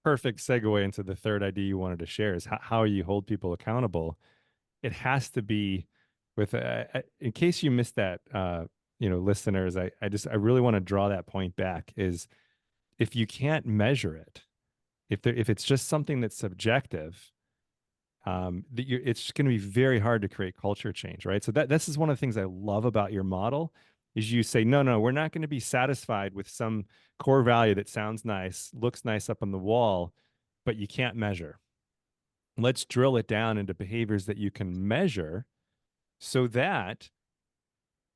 perfect segue into the third idea you wanted to share is how you hold people accountable. It has to be with, in case you missed that, listeners, I really want to draw that point back is if you can't measure it, if it's just something that's subjective, it's going to be very hard to create culture change, right? So this is one of the things I love about your model is you say, no, we're not going to be satisfied with some core value that sounds nice, looks nice up on the wall, but you can't measure. Let's drill it down into behaviors that you can measure so that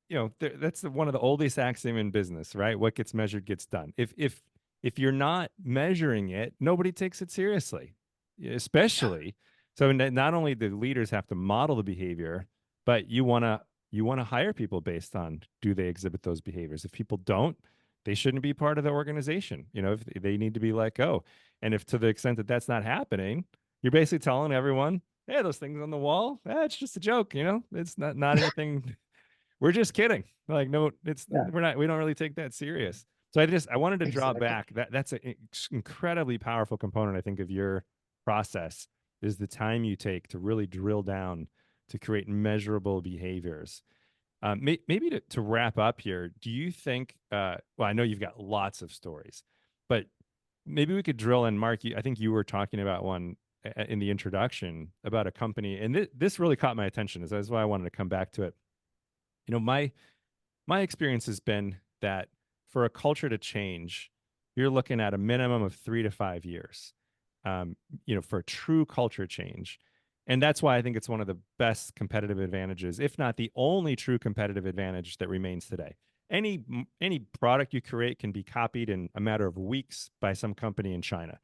that's one of the oldest axioms in business, right? What gets measured gets done. If you're not measuring it, nobody takes it seriously, Yeah. especially. So not only do leaders have to model the behavior, but you want to hire people based on do they exhibit those behaviors. If people don't, they shouldn't be part of the organization. If they need to be let go. And if to the extent that that's not happening, you're basically telling everyone, hey, those things on the wall, it's just a joke. It's not anything. We're just kidding. Like, no, Yeah, we don't really take that serious. So I wanted to draw exactly. back that's an incredibly powerful component, I think, of your process is the time you take to really drill down to create measurable behaviors. Maybe to wrap up here, do you think, well, I know you've got lots of stories, but maybe we could drill in, Mark, I think you were talking about one in the introduction about a company, and this really caught my attention. That's why I wanted to come back to it. My experience has been that for a culture to change, you're looking at a minimum of 3 to 5 years, for a true culture change. And that's why I think it's one of the best competitive advantages, if not the only true competitive advantage that remains today. Any product you create can be copied in a matter of weeks by some company in China.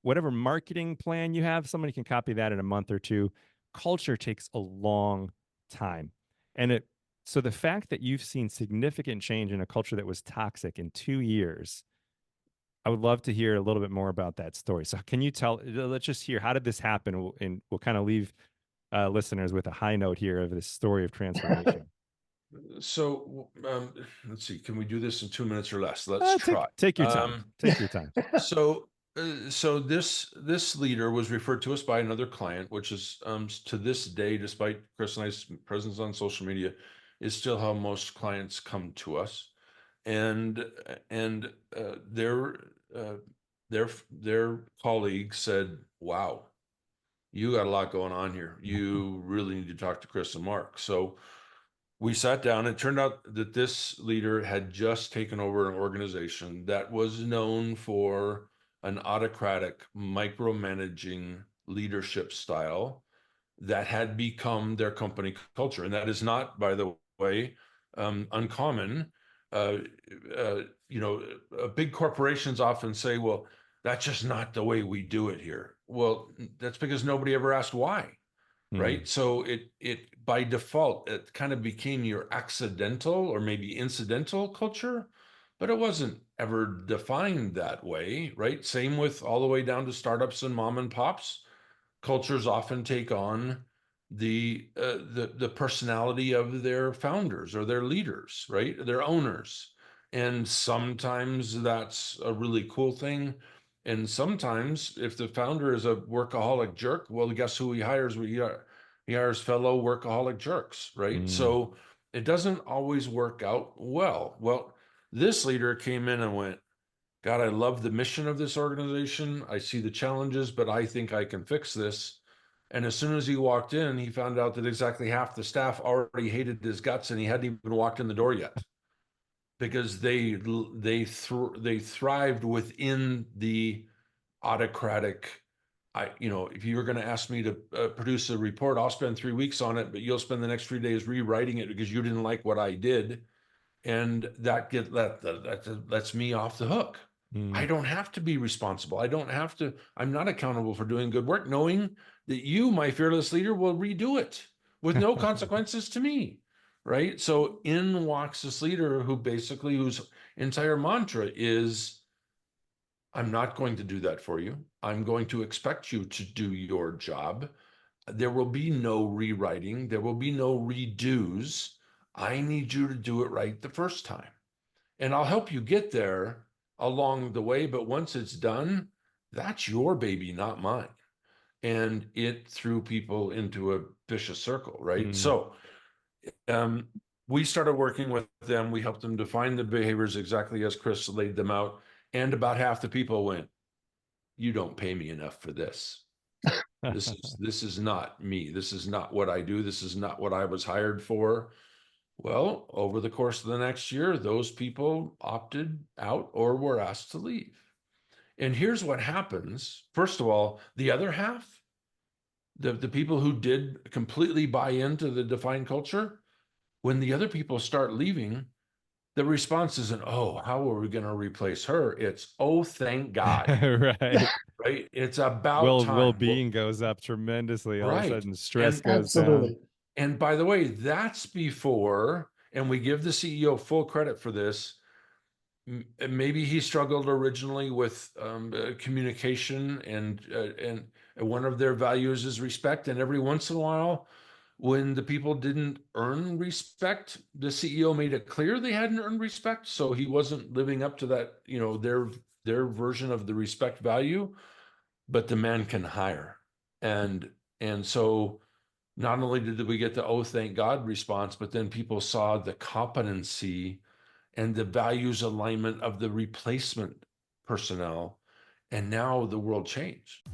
Whatever marketing plan you have, somebody can copy that in a month or two. Culture takes a long time. And so the fact that you've seen significant change in a culture that was toxic in 2 years, I would love to hear a little bit more about that story. So can you let's just hear, how did this happen? And we'll kind of leave listeners with a high note here of this story of transformation. So let's see. Can we do this in 2 minutes or less? Let's Take try. take your time. Um, Take your time. so so this leader was referred to us by another client, which is to this day, despite Chris and I's presence on social media, is still how most clients come to us. And and uh, their colleague said, "Wow, you got a lot going on here. You really need to talk to Chris and Mark." So we sat down. It turned out that this leader had just taken over an organization that was known for an autocratic, micromanaging leadership style that had become their company culture. And that is not, by the way, uncommon. Uh, you know, big corporations often say, well, that's just not the way we do it here. Well, that's because nobody ever asked why, Hmm. right? So it by default it kind of became your accidental or maybe incidental culture, but it wasn't ever defined that way, right? Same with all the way down to startups and mom and pops. Cultures often take on the personality of their founders or their leaders, right? Their owners. And sometimes that's a really cool thing. And sometimes if the founder is a workaholic jerk, well, guess who he hires? He hires fellow workaholic jerks, right? Hmm. So it doesn't always work out well. Well, this leader came in and went, God, I love the mission of this organization. I see the challenges, but I think I can fix this. And as soon as he walked in, he found out that exactly half the staff already hated his guts, and he hadn't even walked in the door yet because they thrived within the autocratic. If you were going to ask me to produce a report, I'll spend 3 weeks on it, but you'll spend the next 3 days rewriting it because you didn't like what I did, and that lets me off the hook. Hmm. I don't have to be responsible. I don't have to. I'm not accountable for doing good work, knowing that you, my fearless leader, will redo it with no consequences to me. Right. So in walks this leader whose entire mantra is, I'm not going to do that for you. I'm going to expect you to do your job. There will be no rewriting. There will be no redos. I need you to do it right the first time. And I'll help you get there. along the way, but once it's done, that's your baby, not mine. And it threw people into a vicious circle, right? Mm. So we started working with them. We helped them define the behaviors exactly as Chris laid them out. And about half the people went, "You don't pay me enough for this. This is not me. This is not what I do. This is not what I was hired for." Well, over the course of the next year, those people opted out or were asked to leave. And here's what happens. First of all, the other half, the people who did completely buy into the defined culture, when the other people start leaving, the response isn't, "Oh, how are we going to replace her?" It's, "Oh, thank God." Right. Right? It's about time. Well-being goes up tremendously. All of a Right. sudden, stress And goes down. Absolutely. and by the way, that's before, and we give the CEO full credit for this. Maybe he struggled originally with communication, and one of their values is respect. And every once in a while, when the people didn't earn respect, the CEO made it clear they hadn't earned respect, so he wasn't living up to that, their version of the respect value. But the man can hire, and so not only did we get the "oh thank God" response, but then people saw the competency and the values alignment of the replacement personnel, and now the world changed.